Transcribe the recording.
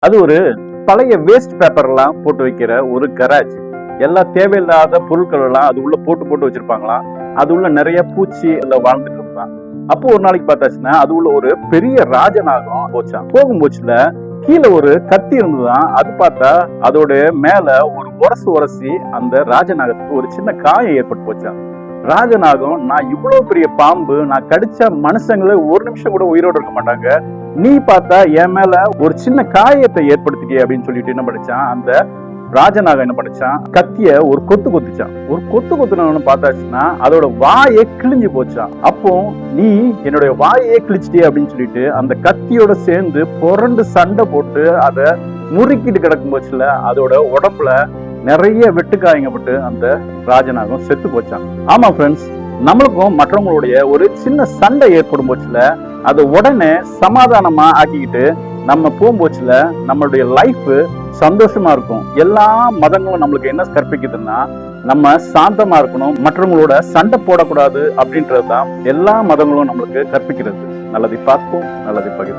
அது ஒரு பழைய வேஸ்ட் பேப்பர் எல்லாம் போட்டு வைக்கிற ஒரு கராஜ். எல்லா தேவையில்லாத பொருட்கள் எல்லாம் அது உள்ள போட்டு போட்டு வச்சிருப்பாங்களாம். அது உள்ள நிறைய பூச்சி எல்லாம் வாழ்ந்துட்டு இருந்தான். அப்போ ஒரு நாளைக்கு பார்த்தாச்சுன்னா அது உள்ள ஒரு பெரிய ராஜநாகம் போச்சான். போகும்போச்சுல கீழே ஒரு கத்தி இருந்துதான். அது பார்த்தா அதோட மேல ஒரு உரசி அந்த ராஜநாகத்துக்கு ஒரு சின்ன காயம் ஏற்பட்டு போச்சான். ராஜநாகம், நான் இவ்வளவு பெரிய பாம்பு, நான் கடிச்ச மனுஷங்களே ஒரு நிமிஷம் கூட உயிரோடு இருக்க மாட்டாங்க, நீ பார்த்தா என் மேல ஒரு சின்ன காயத்தை ஏற்படுத்திட்டே அப்படின்னு சொல்லிட்டு என்ன படிச்சான், அந்த ராஜநாகம் என்ன படிச்சான், கத்திய ஒரு கொத்து கொத்துச்சான். ஒரு கொத்து கொத்துனவனு பார்த்தாச்சுன்னா அதோட வாயே கிழிஞ்சு போச்சான். அப்போ நீ என்னுடைய வாயே கிழிச்சிட்டே அப்படின்னு சொல்லிட்டு அந்த கத்தியோட சேர்ந்து புரண்டு சண்டை போட்டு அதை முறுக்கிட்டு கிடக்கும் போச்சுல அதோட உடம்புல நிறைய வெட்டுக்காயங்கப்பட்டு அந்த ராஜநாகம் செத்து போச்சான். ஆமா ஃப்ரெண்ட்ஸ், நம்மளுக்கும் மற்றவங்களுடைய ஒரு சின்ன சண்டை ஏற்படும் போச்சுல அதை உடனே சமாதானமா ஆக்கிக்கிட்டு நம்ம போகும்போச்சுல நம்மளுடைய லைஃப் சந்தோஷமா இருக்கும். எல்லா மதங்களும் நம்மளுக்கு என்ன கற்பிக்குதுன்னா நம்ம சாந்தமா இருக்கணும், மற்றவங்களோட சண்டை போடக்கூடாது அப்படின்றதுதான் எல்லா மதங்களும் நம்மளுக்கு கற்பிக்கிறது. நல்லதை பார்ப்போம், நல்லதை பகிர்ந்து